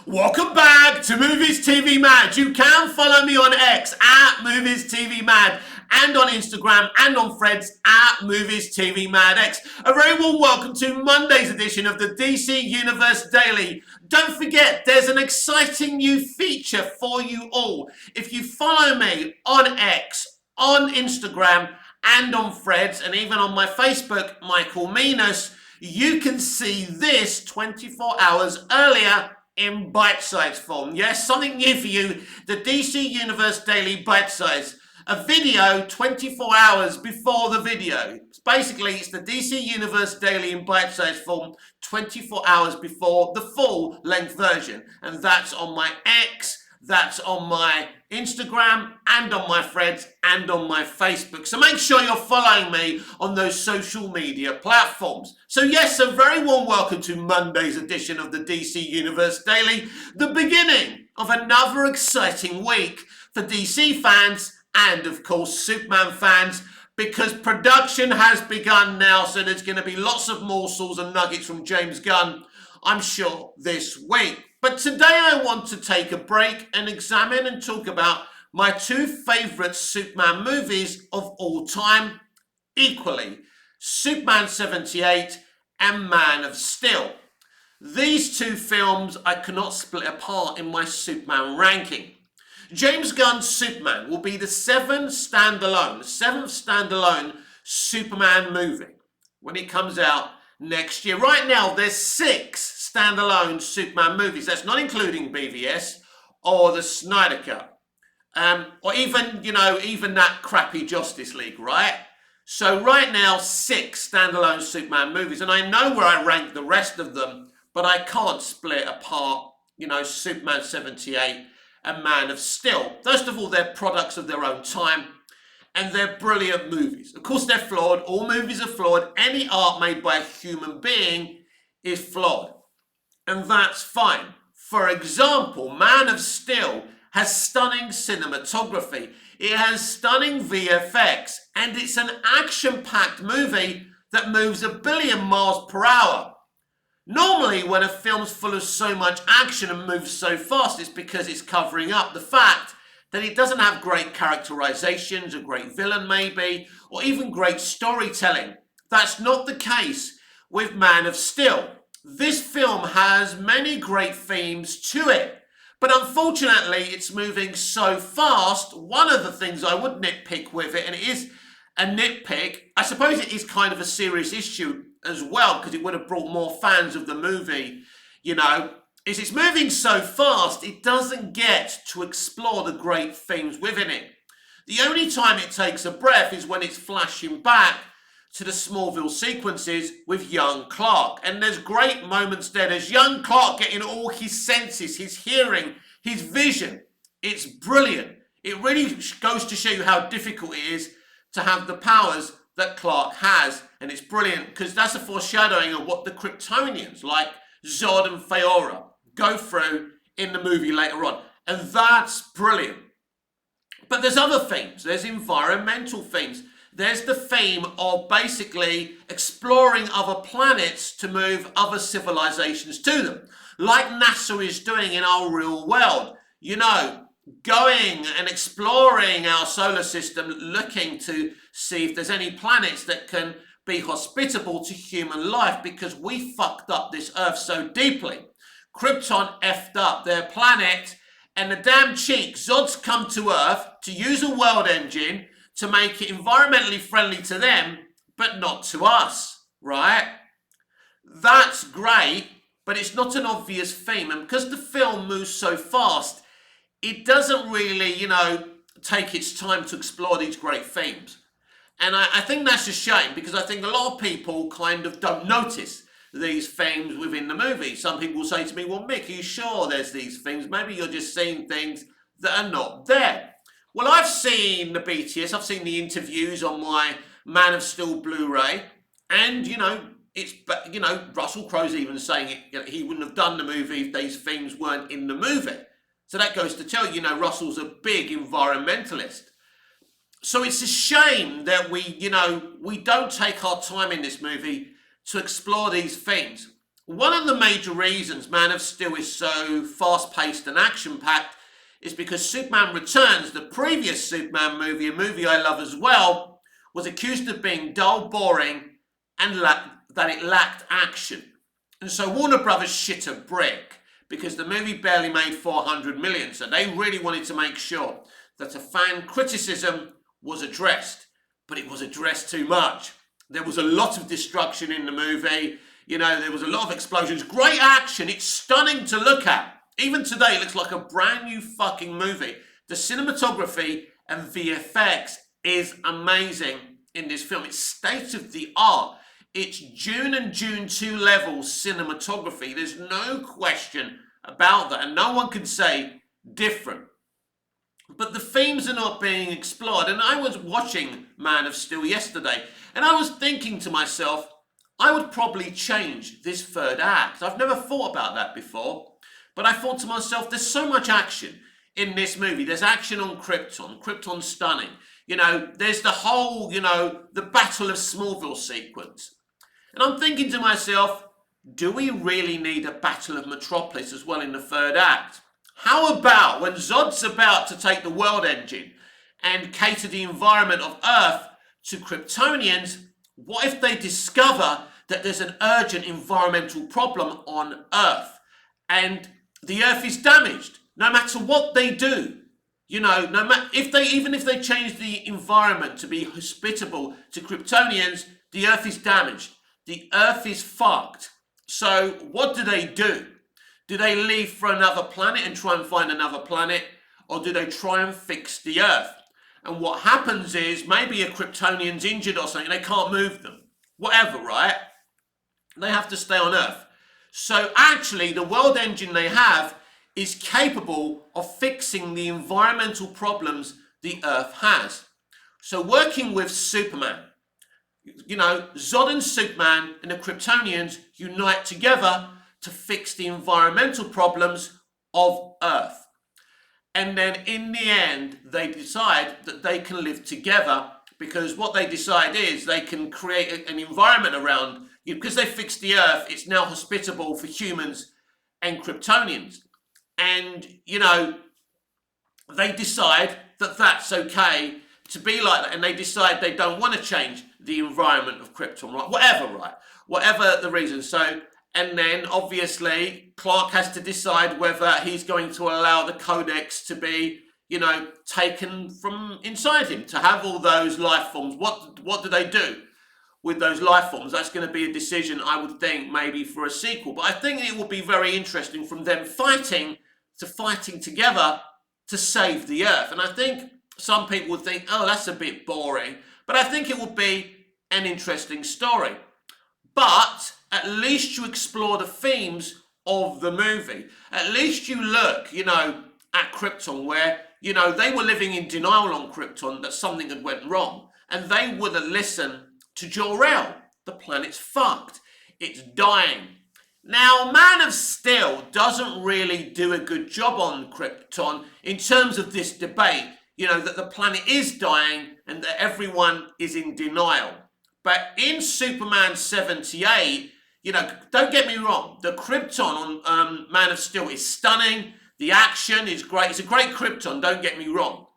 Welcome back to Movies TV Mad. You can follow me on X at Movies TV Mad and on Instagram and on Threads at Movies TV Mad X. A very warm welcome to Monday's edition of the DC Universe Daily. Don't forget, there's an exciting new feature for you all. If you follow me on X, on Instagram and on Threads and even on my Facebook, Michael Minas, you can see this 24 hours earlier in bite-sized form. Yes, something new for you, the DC Universe Daily Bite-Size. A video 24 hours before the video. Basically, it's the DC Universe Daily in bite-sized form 24 hours before the full-length version. And that's on my X, that's on my Instagram, and on my Threads, and on my Facebook. So make sure you're following me on those social media platforms. So yes, a very warm welcome to Monday's edition of the DC Universe Daily, the beginning of another exciting week for DC fans and, of course, Superman fans, because production has begun now, so there's going to be lots of morsels and nuggets from James Gunn, I'm sure, this week. But today I want to take a break and examine and talk about my two favourite Superman movies of all time, equally, Superman 78 and Man of Steel. These two films I cannot split apart in my Superman ranking. James Gunn's Superman will be the seventh standalone Superman movie when it comes out next year. Right now, there's 6 standalone Superman movies. That's not including BVS or the Snyder Cut. Or even that crappy Justice League, right? So right now, 6 standalone Superman movies. And I know where I rank the rest of them, but I can't split apart, Superman 78 and Man of Steel. First of all, they're products of their own time. And they're brilliant movies. Of course, they're flawed. All movies are flawed. Any art made by a human being is flawed. And that's fine. For example, Man of Steel has stunning cinematography. It has stunning VFX. And it's an action-packed movie that moves 1 billion miles per hour. Normally, when a film's full of so much action and moves so fast, it's because it's covering up the fact that it doesn't have great characterizations, a great villain maybe, or even great storytelling. That's not the case with Man of Steel. This film has many great themes to it, but unfortunately it's moving so fast. One of the things I would nitpick with it, and it is a nitpick, I suppose it is kind of a serious issue as well, because it would have brought more fans of the movie, is it's moving so fast, it doesn't get to explore the great themes within it. The only time it takes a breath is when it's flashing back to the Smallville sequences with young Clark. And there's great moments there. There's young Clark getting all his senses, his hearing, his vision. It's brilliant. It really goes to show you how difficult it is to have the powers that Clark has. And it's brilliant because that's a foreshadowing of what the Kryptonians like Zod and Feyora go through in the movie later on. And that's brilliant. But there's other themes. There's environmental themes. There's the theme of basically exploring other planets to move other civilizations to them. Like NASA is doing in our real world. Going and exploring our solar system, looking to see if there's any planets that can be hospitable to human life, because we fucked up this Earth so deeply. Krypton effed up their planet, and the damn cheek Zod's come to Earth to use a world engine to make it environmentally friendly to them, but not to us, right? That's great, but it's not an obvious theme. And because the film moves so fast, it doesn't really, take its time to explore these great themes. And I think that's a shame, because I think a lot of people kind of don't notice these themes within the movie. Some people say to me, well, Mick, are you sure there's these things? Maybe you're just seeing things that are not there. Well, I've seen the BTS, I've seen the interviews on my Man of Steel Blu-ray, and, Russell Crowe's even saying he wouldn't have done the movie if these themes weren't in the movie. So that goes to tell you, Russell's a big environmentalist. So it's a shame that we don't take our time in this movie to explore these themes. one of the major reasons Man of Steel is so fast-paced and action-packed is because Superman Returns, the previous Superman movie, a movie I love as well, was accused of being dull, boring, and that it lacked action. And so Warner Brothers shit a brick because the movie barely made 400 million. So they really wanted to make sure that a fan criticism was addressed, but it was addressed too much. There was a lot of destruction in the movie. There was a lot of explosions, great action. It's stunning to look at. Even today, it looks like a brand new fucking movie. The cinematography and VFX is amazing in this film. It's state of the art. It's June and June 2 level cinematography. There's no question about that, and no one can say different. But the themes are not being explored. And I was watching Man of Steel yesterday, and I was thinking to myself, I would probably change this third act. I've never thought about that before, but I thought to myself, there's so much action in this movie. There's action on Krypton. Krypton's stunning. There's the whole, the Battle of Smallville sequence. And I'm thinking to myself, do we really need a Battle of Metropolis as well in the third act? How about when Zod's about to take the world engine and cater the environment of Earth to Kryptonians, what if they discover that there's an urgent environmental problem on Earth and the Earth is damaged no matter what they do? No matter even if they change the environment to be hospitable to Kryptonians, the Earth is damaged. The Earth is fucked. So what do? Do they leave for another planet and try and find another planet, or do they try and fix the Earth? And what happens is maybe a Kryptonian's injured or something, they can't move them. Whatever, right? They have to stay on Earth. So actually, the world engine they have is capable of fixing the environmental problems the Earth has. So working with Superman, Zod and Superman and the Kryptonians unite together to fix the environmental problems of Earth. And then in the end, they decide that they can live together, because what they decide is they can create an environment around, because they fixed the Earth, it's now hospitable for humans and Kryptonians. And, they decide that that's okay to be like that. And they decide they don't want to change the environment of Krypton, right? Whatever the reason. So, and then obviously Clark has to decide whether he's going to allow the Codex to be, taken from inside him, to have all those life forms. What do they do with those life forms? That's going to be a decision, I would think, maybe for a sequel. But I think it will be very interesting from them fighting together to save the Earth. And I think some people would think, oh, that's a bit boring. But I think it would be an interesting story. But at least you explore the themes of the movie. At least you look, at Krypton, where, they were living in denial on Krypton that something had went wrong. And they wouldn't listen to Jor-El. The planet's fucked. It's dying. Now, Man of Steel doesn't really do a good job on Krypton in terms of this debate, that the planet is dying and that everyone is in denial. But in Superman 78, don't get me wrong, the Krypton on Man of Steel is stunning. The action is great. It's a great Krypton, don't get me wrong.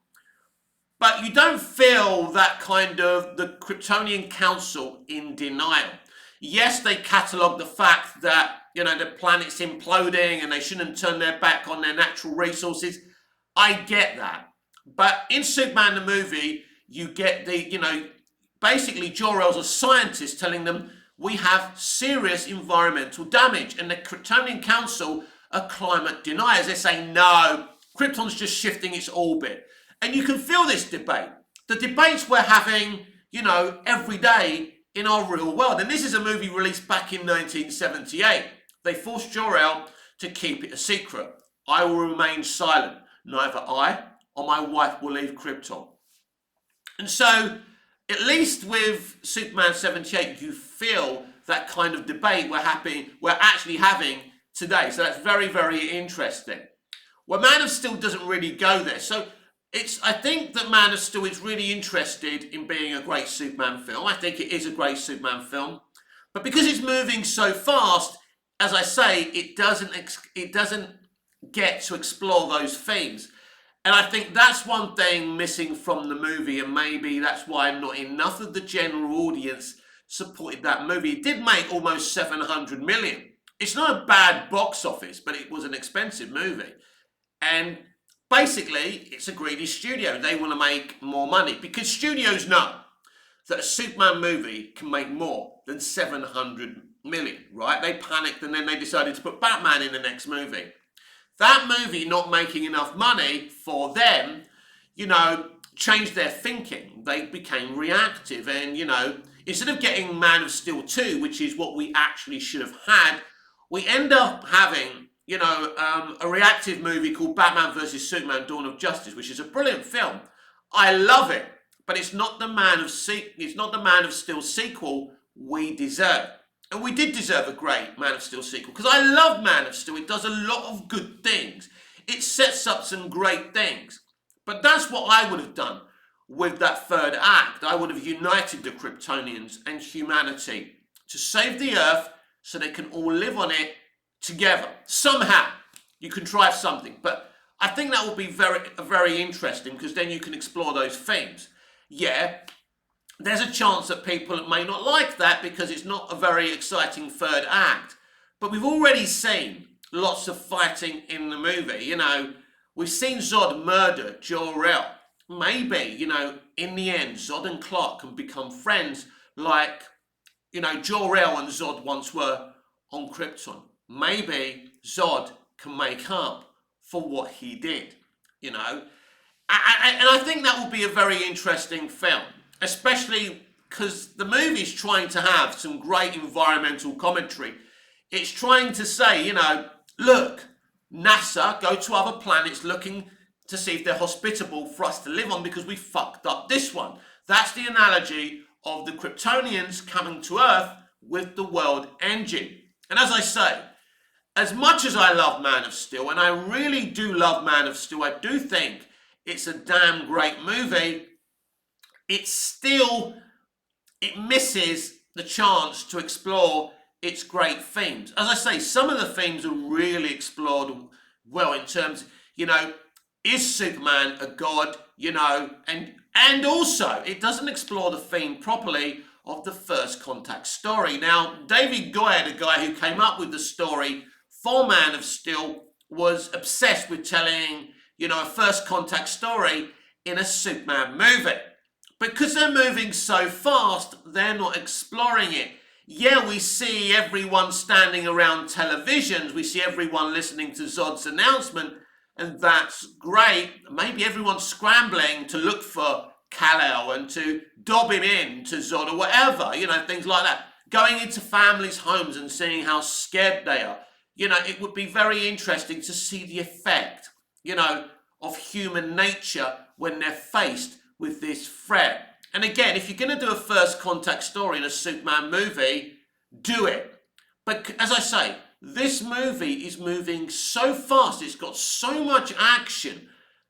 But you don't feel that kind of the Kryptonian Council in denial. Yes, they catalogue the fact that, the planet's imploding and they shouldn't turn their back on their natural resources. I get that. But in Superman the movie, you get the, basically Jor-El's a scientist telling them we have serious environmental damage. And the Kryptonian Council are climate deniers. They say, no, Krypton's just shifting its orbit. And you can feel this debate. The debates we're having, every day in our real world. And this is a movie released back in 1978. They forced Jor-El to keep it a secret. I will remain silent. Neither I or my wife will leave Krypton. And so, at least with Superman 78, you feel that kind of debate we're actually having today. So that's very, very interesting. Well, Man of Steel doesn't really go there. So I think that Man of Steel is really interested in being a great Superman film. I think it is a great Superman film. But because it's moving so fast, as I say, it doesn't get to explore those themes. And I think that's one thing missing from the movie, and maybe that's why not enough of the general audience supported that movie. It did make almost 700 million. It's not a bad box office, but it was an expensive movie. And basically, it's a greedy studio. They want to make more money because studios know that a Superman movie can make more than 700 million, right? They panicked and then they decided to put Batman in the next movie. That movie not making enough money for them, changed their thinking. They became reactive and, instead of getting Man of Steel 2, which is what we actually should have had, we end up having, a reactive movie called Batman vs. Superman Dawn of Justice, which is a brilliant film. I love it, but it's not the Man of Steel sequel we deserve. And we did deserve a great Man of Steel sequel, because I love Man of Steel. It does a lot of good things. It sets up some great things. But that's what I would have done with that third act. I would have united the Kryptonians and humanity to save the Earth so they can all live on it together. Somehow, you contrive something. But I think that will be very interesting, because then you can explore those themes. Yeah, there's a chance that people may not like that because it's not a very exciting third act. But we've already seen lots of fighting in the movie. We've seen Zod murder Jor-El. Maybe, in the end, Zod and Clark can become friends like, Jor-El and Zod once were on Krypton. Maybe Zod can make up for what he did, And I think that will be a very interesting film, especially because the movie's trying to have some great environmental commentary. It's trying to say, look, NASA go to other planets looking to see if they're hospitable for us to live on because we fucked up this one. That's the analogy of the Kryptonians coming to Earth with the world engine. And as I say, as much as I love Man of Steel, and I really do love Man of Steel, I do think it's a damn great movie, it misses the chance to explore its great themes. As I say, some of the themes are really explored well in terms, is Superman a god, and also it doesn't explore the theme properly of the First Contact story. Now, David Goyer, the guy who came up with the story for Man of Steel, was obsessed with telling, a First Contact story in a Superman movie. Because they're moving so fast, they're not exploring it. Yeah, we see everyone standing around televisions, we see everyone listening to Zod's announcement, and that's great. Maybe everyone's scrambling to look for Kal-El and to dob him in to Zod or whatever, things like that. Going into families' homes and seeing how scared they are. It would be very interesting to see the effect, of human nature when they're faced with this threat. And again, if you're going to do a First Contact story in a Superman movie, do it. But as I say, this movie is moving so fast, it's got so much action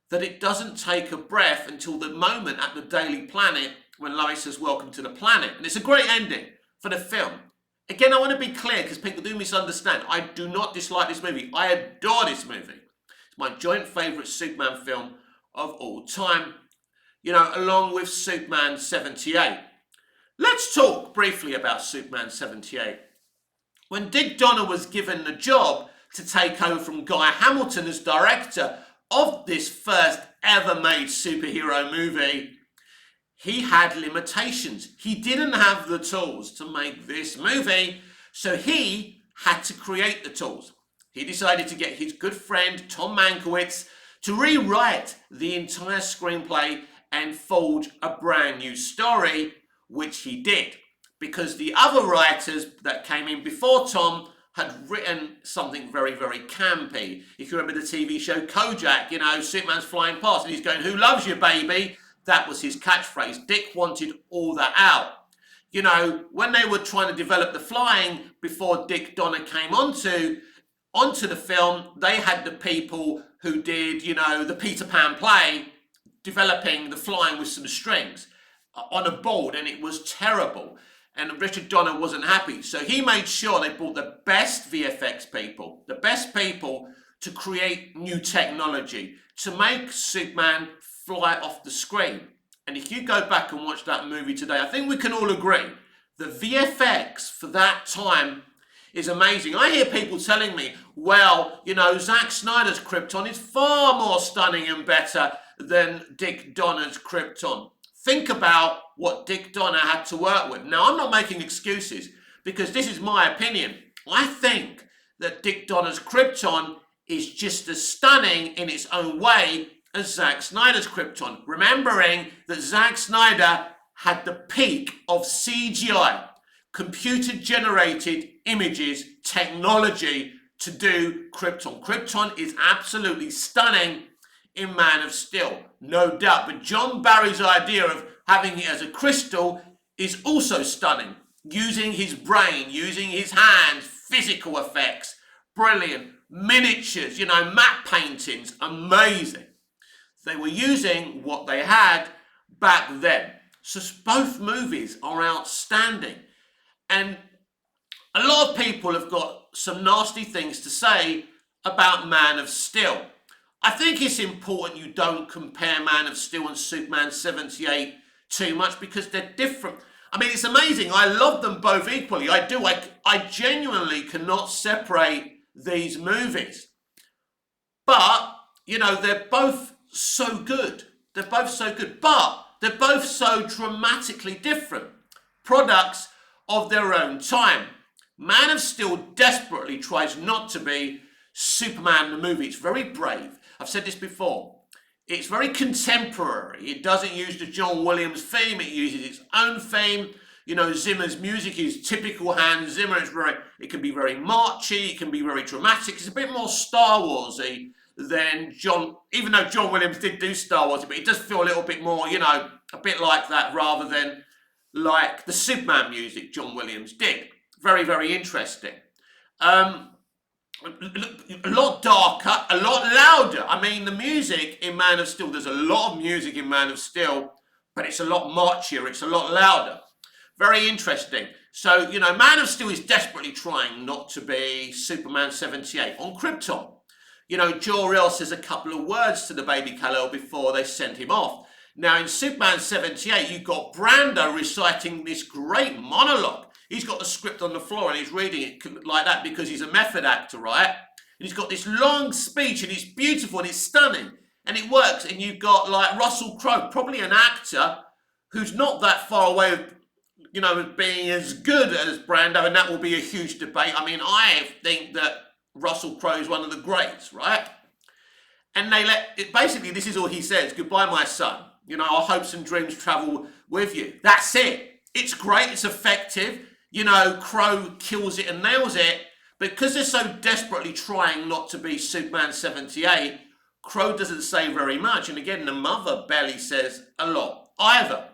that it doesn't take a breath until the moment at the Daily Planet when Lois says, "Welcome to the planet." And it's a great ending for the film. Again, I want to be clear because people do misunderstand. I do not dislike this movie. I adore this movie. It's my joint favourite Superman film of all time, along with Superman 78. Let's talk briefly about Superman 78. When Dick Donner was given the job to take over from Guy Hamilton as director of this first ever made superhero movie, he had limitations. He didn't have the tools to make this movie, so he had to create the tools. He decided to get his good friend Tom Mankiewicz to rewrite the entire screenplay and forge a brand new story, which he did. Because the other writers that came in before Tom had written something very, very campy. If you remember the TV show Kojak, Superman's flying past and he's going, "Who loves you, baby?" That was his catchphrase. Dick wanted all that out. When they were trying to develop the flying before Dick Donner came onto the film, they had the people who did, the Peter Pan play, developing the flying with some strings on a board, and it was terrible. and Richard Donner wasn't happy. So he made sure they brought the best VFX people, the best people to create new technology, to make Superman fly off the screen. And if you go back and watch that movie today, I think we can all agree the VFX for that time is amazing. I hear people telling me, well, you know, Zack Snyder's Krypton is far more stunning and better than Dick Donner's Krypton. Think about what Dick Donner had to work with. Now, I'm not making excuses because this is my opinion. I think that Dick Donner's Krypton is just as stunning in its own way as Zack Snyder's Krypton. Remembering that Zack Snyder had the peak of CGI, computer-generated images, technology to do Krypton. Krypton is absolutely stunning in Man of Steel, no doubt. But John Barry's idea of having it as a crystal is also stunning. Using his brain, using his hands, physical effects, brilliant. Miniatures, you know, matte paintings, amazing. They were using what they had back then. So both movies are outstanding. And a lot of people have got some nasty things to say about Man of Steel. I think it's important you don't compare Man of Steel and Superman 78 too much because they're different. I mean, it's amazing. I love them both equally. I do. I genuinely cannot separate these movies. But, you know, they're both so good. They're both so good. But they're both so dramatically different. Products of their own time. Man of Steel desperately tries not to be Superman the movie. It's very brave. I've said this before. It's very contemporary. It doesn't use the John Williams theme. It uses its own theme. You know, Zimmer's music is typical Hans Zimmer. It can be very marchy. It can be very dramatic. It's a bit more Star Warsy than John, even though John Williams did do Star Wars, but it does feel a little bit more, you know, a bit like that rather than like the Superman music John Williams did. Very, very interesting. A lot darker, a lot louder. I mean, the music in Man of Steel, there's a lot of music in Man of Steel, but it's a lot marchier, it's a lot louder. Very interesting. So, you know, Man of Steel is desperately trying not to be Superman 78 on Krypton. You know, Jor-El says a couple of words to the baby Kal-El before they send him off. Now, in Superman 78, you've got Brando reciting this great monologue. He's got the script on the floor and he's reading it like that because he's a method actor, right? And he's got this long speech and it's beautiful and it's stunning and it works. And you've got like Russell Crowe, probably an actor who's not that far away, you know, being as good as Brando, and that will be a huge debate. I mean, I think that Russell Crowe is one of the greats, right? And they basically, this is all he says: "Goodbye, my son. You know, our hopes and dreams travel with you." That's it. It's great. It's effective. You know, Crowe kills it and nails it. Because they're so desperately trying not to be Superman 78, Crowe doesn't say very much. And again, the mother barely says a lot either.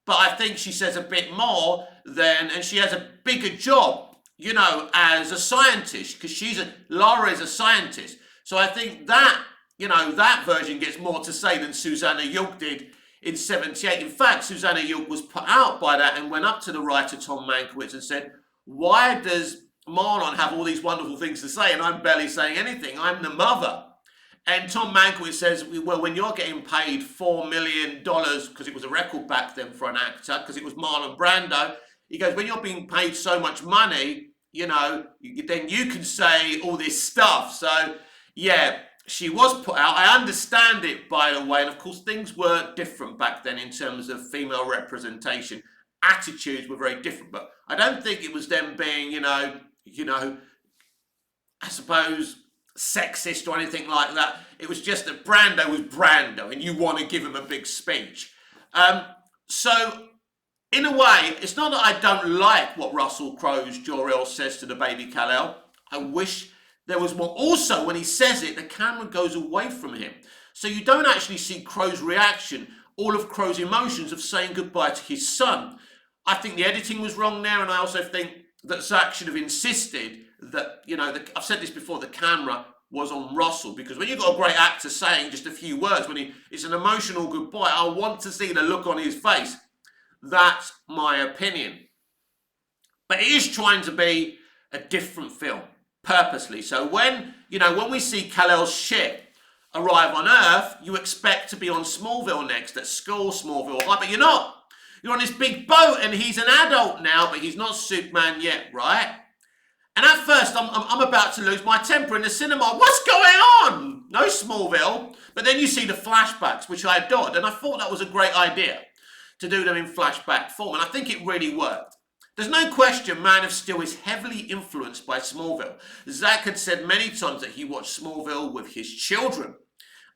But I think she says a bit more than, and she has a bigger job, you know, as a scientist, because Lara is a scientist. So I think that, you know, that version gets more to say than Susanna Yug did in 78. In fact, Susanna Yug was put out by that and went up to the writer Tom Mankiewicz and said, "Why does Marlon have all these wonderful things to say and I'm barely saying anything? I'm the mother." And Tom Mankiewicz says, well, when you're getting paid $4 million, because it was a record back then for an actor, because it was Marlon Brando, he goes, when you're being paid so much money, you know, then you can say all this stuff. So, yeah, she was put out. I understand it, by the way. And, of course, things were different back then in terms of female representation. Attitudes were very different. But I don't think it was them being, you know, I suppose, sexist or anything like that. It was just that Brando was Brando and you want to give him a big speech. So, in a way, it's not that I don't like what Russell Crowe's Jor-El says to the baby Kal-El. I wish there was more. Also, when he says it, the camera goes away from him. So you don't actually see Crowe's reaction, all of Crowe's emotions of saying goodbye to his son. I think the editing was wrong there, and I also think that Zack should have insisted that, you know, I've said this before, the camera was on Russell, because when you've got a great actor saying just a few words, when it's an emotional goodbye, I want to see the look on his face. That's my opinion. But it is trying to be a different film, purposely. So when we see Kal-El's ship arrive on Earth, you expect to be on Smallville next, at school, Smallville High, but you're not. You're on this big boat, and he's an adult now, but he's not Superman yet, right? And at first, I'm about to lose my temper in the cinema. What's going on? No Smallville. But then you see the flashbacks, which I adored, and I thought that was a great idea to do them in flashback form, and I think it really worked. There's no question Man of Steel is heavily influenced by Smallville. Zack had said many times that he watched Smallville with his children.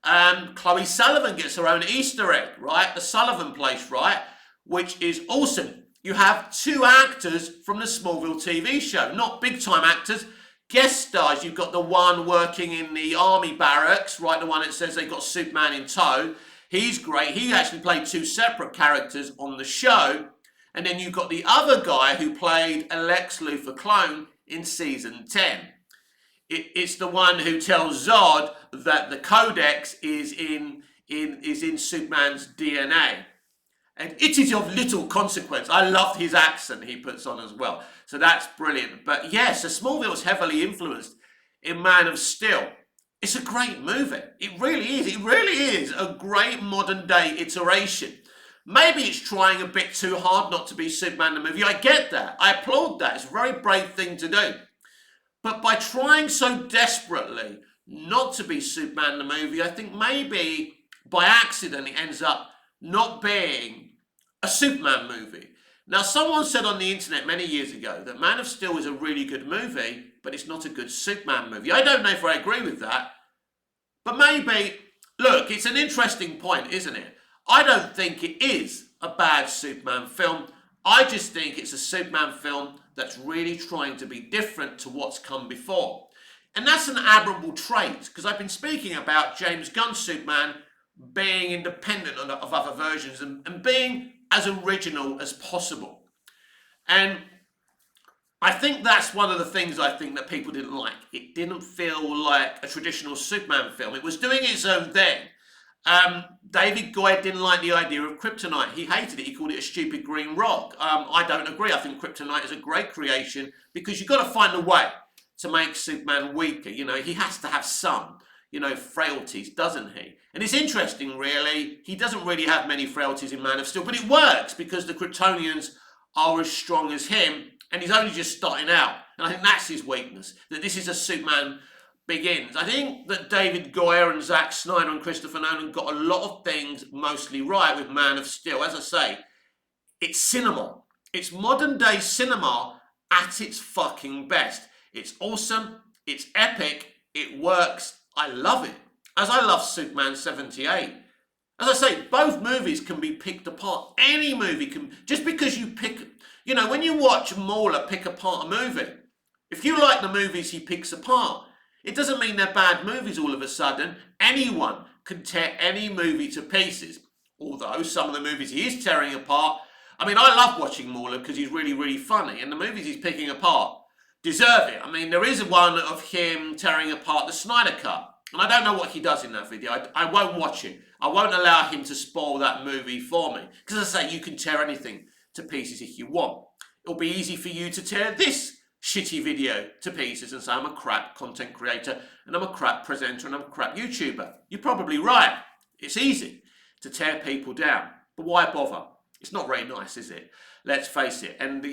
Chloe Sullivan gets her own Easter egg, right? The Sullivan place, right? Which is awesome. You have 2 actors from the Smallville TV show, not big time actors, guest stars. You've got the one working in the army barracks, right? The one that says they got Superman in tow. He's great. He actually played 2 separate characters on the show. And then you've got the other guy who played a Lex Luthor clone in season 10. It's the one who tells Zod that the Codex is in Superman's DNA. And it is of little consequence. I loved his accent he puts on as well. So that's brilliant. But yes, so Smallville's heavily influenced in Man of Steel. It's a great movie. It really is. It really is a great modern day iteration. Maybe it's trying a bit too hard not to be Superman the movie. I get that. I applaud that. It's a very brave thing to do. But by trying so desperately not to be Superman the movie, I think maybe by accident it ends up not being a Superman movie. Now, someone said on the internet many years ago that Man of Steel is a really good movie, but it's not a good Superman movie. I don't know if I agree with that, but maybe, look, it's an interesting point, isn't it? I don't think it is a bad Superman film. I just think it's a Superman film that's really trying to be different to what's come before. And that's an admirable trait, because I've been speaking about James Gunn's Superman being independent of other versions and being as original as possible. And I think that's one of the things I think that people didn't like. It didn't feel like a traditional Superman film. It was doing its own thing. David Goyer didn't like the idea of kryptonite. He hated it. He called it a stupid green rock. I don't agree. I think kryptonite is a great creation because you've got to find a way to make Superman weaker. You know, he has to have some, frailties, doesn't he? And it's interesting, really. He doesn't really have many frailties in Man of Steel, but it works because the Kryptonians are as strong as him, and he's only just starting out. And I think that's his weakness, that this is a Superman Begins. I think that David Goyer and Zack Snyder and Christopher Nolan got a lot of things mostly right with Man of Steel. As I say, it's cinema. It's modern day cinema at its fucking best. It's awesome. It's epic. It works. I love it. As I love Superman 78. As I say, both movies can be picked apart. Any movie can, just because you pick, when you watch Mauler pick apart a movie, if you like the movies he picks apart, it doesn't mean they're bad movies all of a sudden. Anyone can tear any movie to pieces. Although some of the movies he is tearing apart, I love watching Mauler because he's really, really funny. And the movies he's picking apart deserve it. There is one of him tearing apart the Snyder Cut. And I don't know what he does in that video. I won't watch it. I won't allow him to spoil that movie for me. Because as I say, you can tear anything to pieces if you want. It'll be easy for you to tear this shitty video to pieces and say I'm a crap content creator and I'm a crap presenter and I'm a crap YouTuber. You're probably right. It's easy to tear people down. But why bother? It's not very nice, is it? Let's face it. And,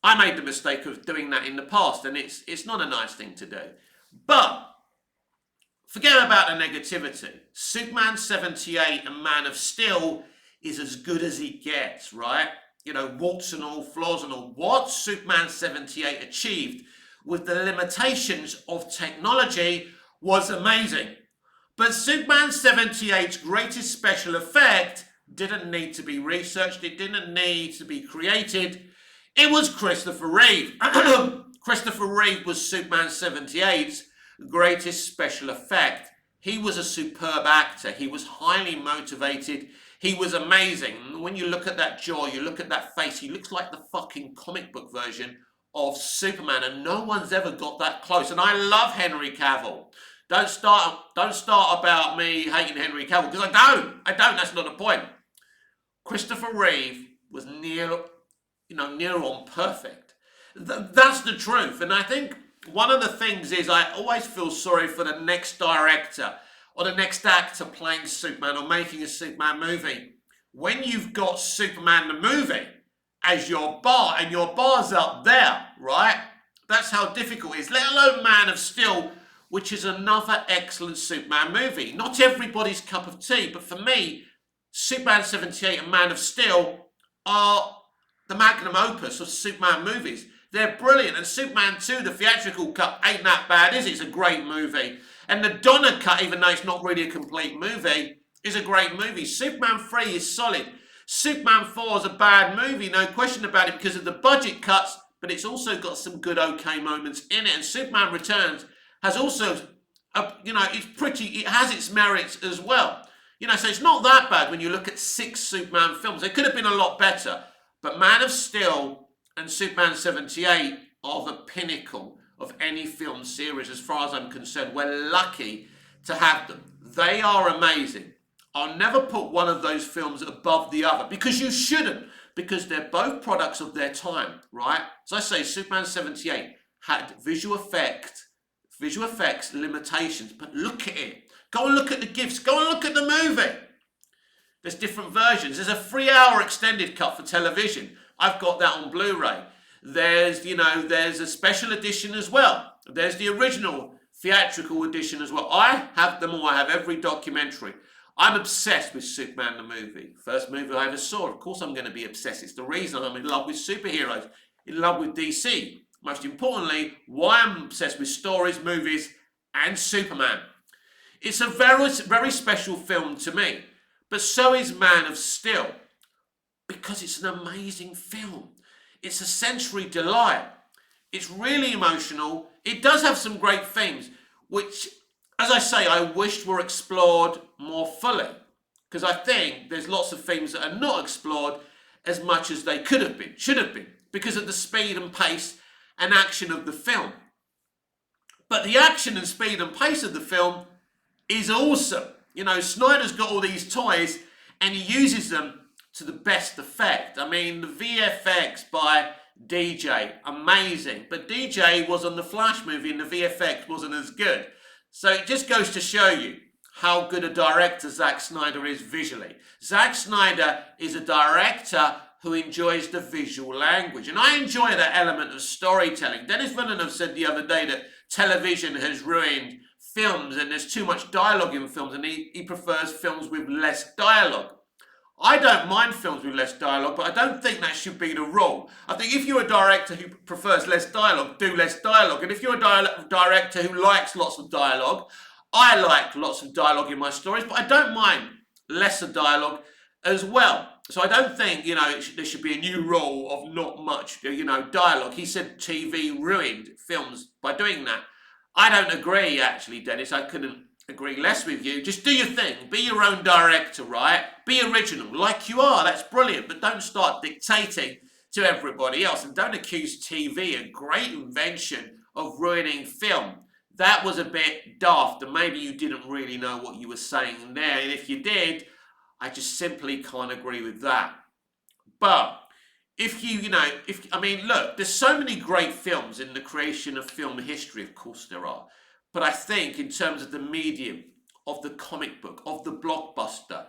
I made the mistake of doing that in the past and it's not a nice thing to do. But forget about the negativity. Superman 78 and Man of Steel is as good as he gets, right? Warts and all, flaws and all. What Superman 78 achieved with the limitations of technology was amazing. But Superman 78's greatest special effect didn't need to be researched. It didn't need to be created. It was Christopher Reeve. Christopher Reeve was Superman 78's greatest special effect. He was a superb actor. He was highly motivated. He was amazing. When you look at that jaw, you look at that face, he looks like the fucking comic book version of Superman, and no one's ever got that close. And I love Henry Cavill. Don't start about me hating Henry Cavill, because I don't. That's not the point. Christopher Reeve was near on perfect. That's the truth. And I think one of the things is I always feel sorry for the next director or the next actor playing Superman or making a Superman movie. When you've got Superman the movie as your bar and your bar's up there, right? That's how difficult it is, let alone Man of Steel, which is another excellent Superman movie. Not everybody's cup of tea, but for me, Superman 78 and Man of Steel are the magnum opus of Superman movies. They're brilliant. And Superman 2, the theatrical cut, ain't that bad, is it? It's a great movie. And the Donner cut, even though it's not really a complete movie, is a great movie. Superman 3 is solid. Superman 4 is a bad movie, no question about it, because of the budget cuts, but it's also got some good okay moments in it. And Superman Returns has also, it has its merits as well. So it's not that bad when you look at 6 Superman films. They could have been a lot better. But Man of Steel and Superman 78 are the pinnacle of any film series as far as I'm concerned. We're lucky to have them. They are amazing. I'll never put one of those films above the other because you shouldn't, because they're both products of their time, right? As I say, Superman 78 had visual effects limitations, but look at it. Go and look at the gifts. Go and look at the movie. There's different versions. There's a 3-hour extended cut for television. I've got that on Blu-ray. There's a special edition as well. There's the original theatrical edition as well. I have them all. I have every documentary. I'm obsessed with Superman the movie. First movie I ever saw. Of course I'm going to be obsessed. It's the reason I'm in love with superheroes, in love with DC. Most importantly, why I'm obsessed with stories, movies, and Superman. It's a very, very special film to me. But so is Man of Steel, because it's an amazing film. It's a sensory delight. It's really emotional. It does have some great themes, which, as I say, I wished were explored more fully. Because I think there's lots of themes that are not explored as much as they could have been, should have been, because of the speed and pace and action of the film. But the action and speed and pace of the film is awesome. Snyder's got all these toys and he uses them to the best effect. I mean, the VFX by DJ, amazing. But DJ was on the Flash movie and the VFX wasn't as good. So it just goes to show you how good a director Zack Snyder is visually. Zack Snyder is a director who enjoys the visual language. And I enjoy that element of storytelling. Dennis Villeneuve said the other day that television has ruined films and there's too much dialogue in films, and he prefers films with less dialogue. I don't mind films with less dialogue, but I don't think that should be the rule. I think if you're a director who prefers less dialogue, do less dialogue. And if you're a director who likes lots of dialogue, I like lots of dialogue in my stories, but I don't mind lesser dialogue as well. So I don't think, there should be a new rule of not much, dialogue. He said TV ruined films by doing that. I don't agree, actually, Dennis. I couldn't agree less with you. Just do your thing. Be your own director, right? Be original, like you are. That's brilliant. But don't start dictating to everybody else. And don't accuse TV, a great invention, of ruining film. That was a bit daft, and maybe you didn't really know what you were saying there. And if you did, I just simply can't agree with that. But look, there's so many great films in the creation of film history, of course there are. But I think in terms of the medium, of the comic book, of the blockbuster,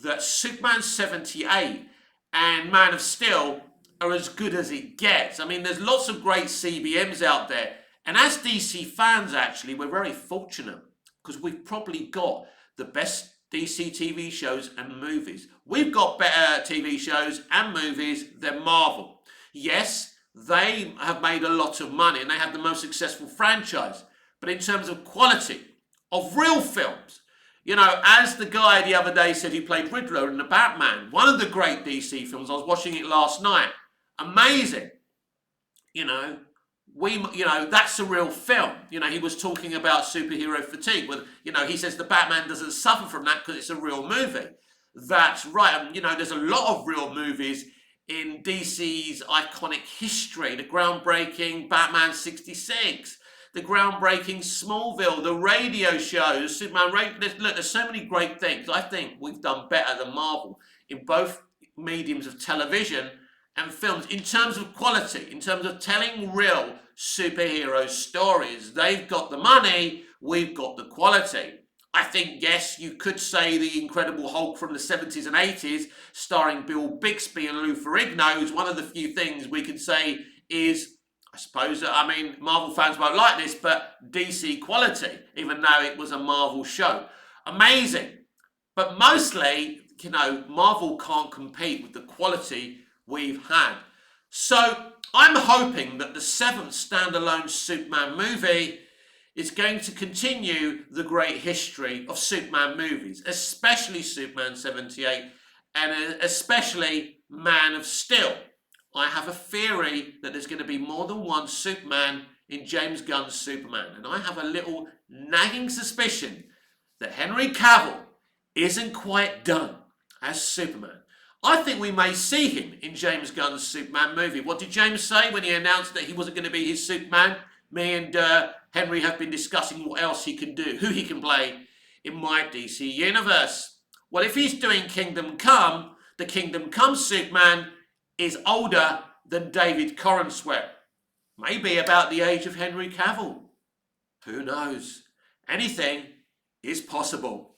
that Superman 78 and Man of Steel are as good as it gets. I mean, there's lots of great CBMs out there. And as DC fans, actually, we're very fortunate because we've probably got the best DC TV shows and movies. We've got better TV shows and movies than Marvel. Yes, they have made a lot of money and they have the most successful franchise. But in terms of quality of real films, as the guy the other day said who played Riddler in the Batman, one of the great DC films, I was watching it last night, amazing. That's a real film. He was talking about superhero fatigue. Well, he says the Batman doesn't suffer from that because it's a real movie. That's right. And, there's a lot of real movies in DC's iconic history. The groundbreaking Batman 66, the groundbreaking Smallville, the radio shows, Superman Radio. There's so many great things. I think we've done better than Marvel in both mediums of television and films, in terms of quality, in terms of telling real superhero stories. They've got the money, we've got the quality. I think, yes, you could say the Incredible Hulk from the 70s and 80s, starring Bill Bixby and Lou Ferrigno, is one of the few things we could say is, I suppose, I mean, Marvel fans won't like this, but DC quality, even though it was a Marvel show. Amazing. But mostly, you know, Marvel can't compete with the quality we've had. So I'm hoping that the seventh standalone Superman movie is going to continue the great history of Superman movies, especially Superman 78 and especially Man of Steel. I have a theory that there's going to be more than one Superman in James Gunn's Superman, and I have a little nagging suspicion that Henry Cavill isn't quite done as Superman. I think we may see him in James Gunn's Superman movie. What did James say when he announced that he wasn't going to be his Superman? Me and Henry have been discussing what else he can do, who he can play in my DC universe. Well, if he's doing Kingdom Come, the Kingdom Come Superman is older than David Corenswet. Maybe about the age of Henry Cavill. Who knows? Anything is possible.